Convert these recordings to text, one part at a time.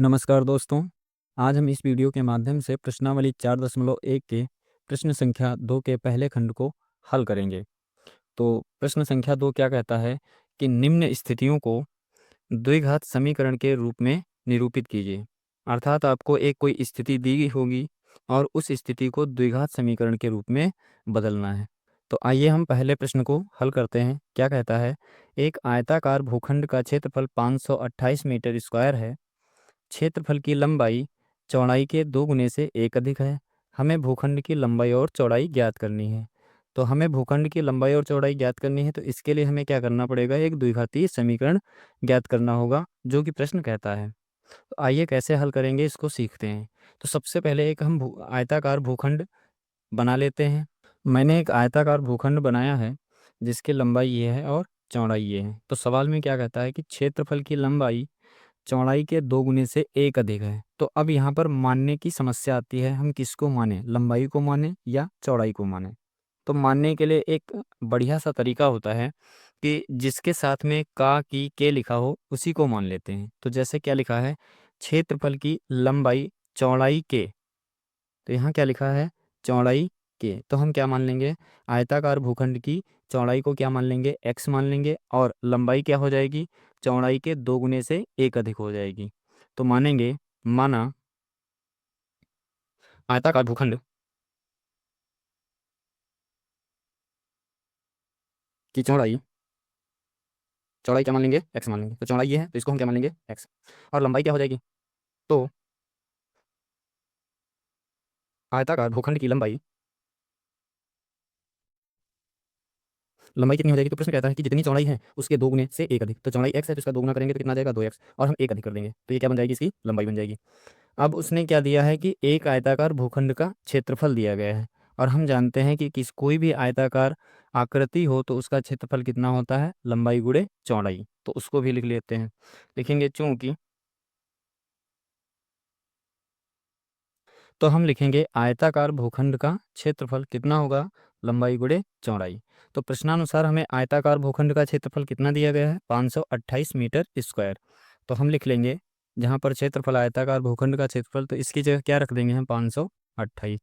नमस्कार दोस्तों। आज हम इस वीडियो के माध्यम से प्रश्नावली 4.1 के प्रश्न संख्या 2 के पहले खंड को हल करेंगे। तो प्रश्न संख्या 2 क्या कहता है कि निम्न स्थितियों को द्विघात समीकरण के रूप में निरूपित कीजिए। अर्थात आपको एक कोई स्थिति दी गई होगी और उस स्थिति को द्विघात समीकरण के रूप में बदलना है। तो आइए हम पहले प्रश्न को हल करते हैं। क्या कहता है, एक आयताकार भूखंड का क्षेत्रफल 528 मीटर स्क्वायर है। क्षेत्रफल की लंबाई चौड़ाई के 2 गुने से 1 अधिक है। हमें भूखंड की लंबाई और चौड़ाई ज्ञात करनी है। तो हमें भूखंड की लंबाई और चौड़ाई ज्ञात करनी है, तो इसके लिए हमें क्या करना पड़ेगा, एक द्विघातीय समीकरण ज्ञात करना होगा जो कि प्रश्न कहता है। तो आइए कैसे हल करेंगे इसको सीखते हैं। तो सबसे पहले एक हम आयताकार भूखंड बना लेते हैं। मैंने एक आयताकार भूखंड बनाया है जिसकी लंबाई ये है और चौड़ाई ये है। तो सवाल में क्या कहता है कि क्षेत्रफल की लंबाई चौड़ाई के 2 गुने से 1 अधिक है। तो अब यहाँ पर मानने की समस्या आती है, हम किसको माने, लंबाई को माने या चौड़ाई को माने। तो मानने के लिए एक बढ़िया सा तरीका होता है कि जिसके साथ में का की के लिखा हो उसी को मान लेते हैं। तो जैसे क्या लिखा है, क्षेत्रफल की लंबाई चौड़ाई के, तो यहाँ क्या लिखा है, चौड़ाई के। तो हम क्या मान लेंगे, आयताकार भूखंड की चौड़ाई को क्या मान लेंगे, x मान लेंगे, और लंबाई क्या हो जाएगी, चौड़ाई के 2 गुने से 1 अधिक हो जाएगी। तो मानेंगे, माना आयताकार भूखंड की चौड़ाई, चौड़ाई क्या मान लेंगे, x मान लेंगे। तो चौड़ाई ये है तो इसको हम क्या मान लेंगे, x, और लंबाई क्या हो जाएगी, तो आयताकार भूखंड की लंबाई, लंबाई कितनी हो जाएगी, तो प्रश्न कहता है कि जितनी चौड़ाई है उसके 2 गुने से 1 अधिक। तो चौड़ाई x है तो इसका 2 गुना करेंगे तो कितना आ जाएगा, 2x, और हम 1 अधिक कर देंगे तो ये क्या बन जाएगी, इसकी लंबाई बन जाएगी। अब उसने क्या दिया है कि एक आयताकार भूखंड का क्षेत्रफल दिया गया है, और हम जानते हैं कि कोई भी आयताकार आकृति हो तो उसका क्षेत्रफल कितना होता है, लंबाई गुणे चौड़ाई। तो उसको भी लिख लेते हैं। लिखेंगे चूंकि, तो हम लिखेंगे आयताकार भूखंड का क्षेत्रफल कितना होगा, लंबाई गुणे चौड़ाई। तो प्रश्नानुसार हमें आयताकार भूखंड का क्षेत्रफल कितना दिया गया है, 528 मीटर स्क्वायर। तो हम लिख लेंगे, जहाँ पर क्षेत्रफल आयताकार भूखंड का क्षेत्रफल, तो इसकी जगह क्या रख देंगे हम, 528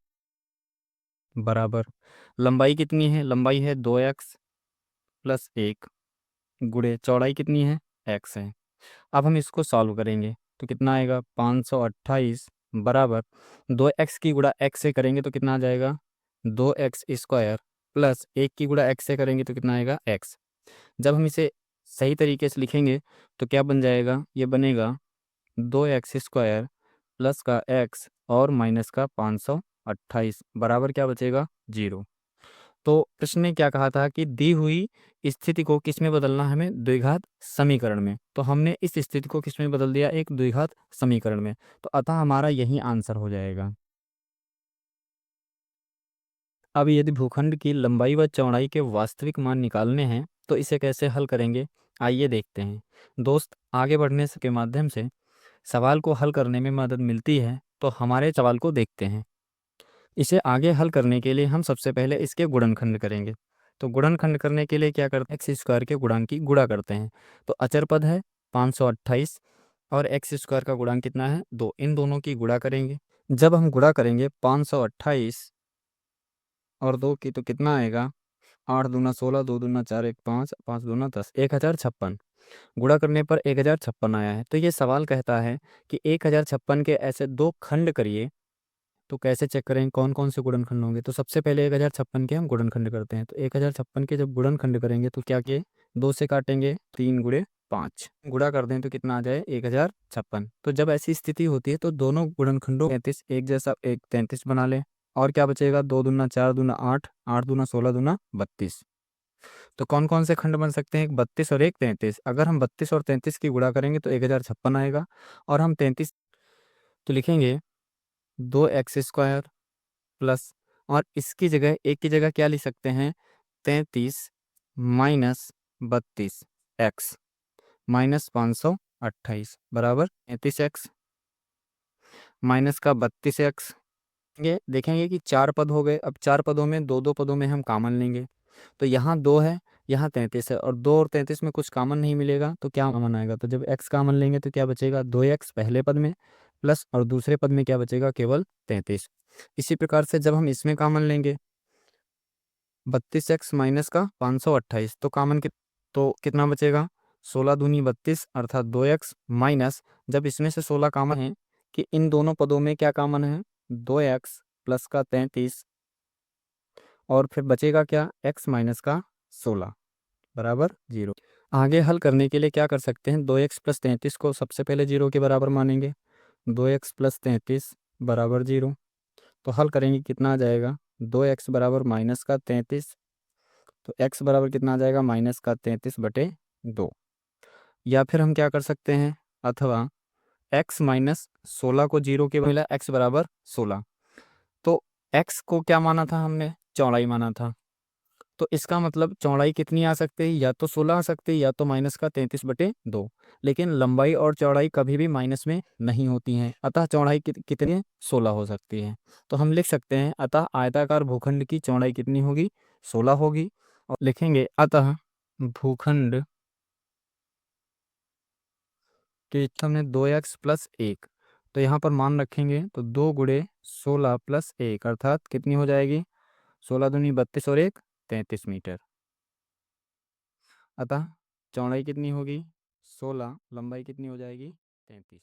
बराबर लंबाई कितनी है, लंबाई है 2x प्लस 1 गुणे चौड़ाई कितनी है, x है। अब हम इसको सॉल्व करेंगे तो कितना आएगा, 528 बराबर 2x की गुणा x से करेंगे तो कितना आ जाएगा, 2x स्क्वायर, प्लस 1 की गुणा x से करेंगे तो कितना आएगा, x। जब हम इसे सही तरीके से लिखेंगे तो क्या बन जाएगा, ये बनेगा 2x स्क्वायर प्लस का x और माइनस का 528 बराबर क्या बचेगा, 0। तो प्रश्न ने क्या कहा था कि दी हुई स्थिति को किस में बदलना है, हमें द्विघात समीकरण में। तो हमने इस स्थिति को किस में बदल दिया, एक द्विघात समीकरण में। तो अतः हमारा यही आंसर हो जाएगा। अब यदि भूखंड की लंबाई व चौड़ाई के वास्तविक मान निकालने हैं तो इसे कैसे हल करेंगे, आइए देखते हैं। दोस्त, आगे बढ़ने के माध्यम से सवाल को हल करने में मदद मिलती है, तो हमारे सवाल को देखते हैं। इसे आगे हल करने के लिए हम सबसे पहले इसके गुणनखंड करेंगे। तो गुणनखंड करने के लिए क्या करते हैं, एक्स स्क्वायर के गुणांक की गुणा करते हैं। तो अचर पद है 528 और एक्स स्क्वायर का गुणांक कितना है, 2, इन दोनों की गुणा करेंगे। जब हम गुणा करेंगे 528 और 2 की तो कितना आएगा, 8 दूना 16, 2 दूना 4, 1 5, 5 दूना 10, 1056। गुणा करने पर 1056 आया है। तो ये सवाल कहता है कि 1056 के ऐसे दो खंड करिए। तो कैसे चेक करें कौन कौन से गुणनखंड होंगे, तो सबसे पहले 1056 के हम गुणनखंड करते हैं। तो 1056 के जब गुणनखंड करेंगे तो क्या किए, 2 से काटेंगे, 3 गुणे 5 गुणा कर दें तो कितना आ जाए, 1056। तो जब ऐसी स्थिति होती है तो दोनों गुणनखंडों 33 एक जैसा, एक 33 बना लें। और क्या बचेगा, 2 दूना 4 दूना 8, 8 दूना 16 दूना 32। तो कौन कौन से खंड बन सकते हैं, एक 32 और एक 33। अगर हम 32 और 33 की गुणा करेंगे तो 1056 आएगा, और हम 33 तो लिखेंगे 2x² प्लस, और इसकी जगह एक की जगह क्या लिख सकते हैं, 33 माइनस 32 एक्स माइनस 528 बराबर 33x माइनस का 32x। ये देखेंगे कि 4 पद हो गए। अब 4 पदों में दो दो पदों में हम कॉमन लेंगे। तो यहाँ 2 है, यहाँ 33 है और 2 और 33 में कुछ कॉमन नहीं मिलेगा तो क्या कॉमन आएगा, तो जब x कॉमन लेंगे तो क्या बचेगा 2x पहले पद में प्लस और दूसरे पद में क्या बचेगा केवल 33। इसी प्रकार से जब हम इसमें कॉमन लेंगे 32x माइनस का 528 तो कॉमन तो कितना बचेगा 16 दूनी 32 अर्थात 2x माइनस, जब इसमें से 16 कॉमन है कि इन दोनों पदों में क्या कॉमन है 2x प्लस का 33 और फिर बचेगा क्या x माइनस का 16 बराबर 0। आगे हल करने के लिए क्या कर सकते हैं 2x प्लस 33 को सबसे पहले 0 के बराबर मानेंगे, 2x प्लस 33 बराबर 0। तो हल करेंगे कितना आ जाएगा 2x बराबर माइनस का 33, तो x बराबर कितना आ जाएगा माइनस का 33/2। या फिर हम क्या कर सकते हैं अथवा x माइनस 16 को 0 के मिला x बराबर 16, तो x को क्या माना था हमने चौड़ाई माना था, तो इसका मतलब चौड़ाई कितनी आ सकती है या तो 16 आ सकती है या तो माइनस का 33/2, लेकिन लंबाई और चौड़ाई कभी भी माइनस में नहीं होती हैं, अतः चौड़ाई कितनी 16 हो सकती है। तो हम लिख सकते हैं अतः आयताकार भूखंड की चौड़ाई कितनी होगी 16 होगी, और लिखेंगे अतः भूखंड के हमने 2x प्लस 1, तो यहाँ पर मान रखेंगे तो 2 गुणे 16 प्लस 1 अर्थात कितनी हो जाएगी 16 दूनी 32 और 1 33 मीटर। अतः चौड़ाई कितनी होगी 16, लंबाई कितनी हो जाएगी 33।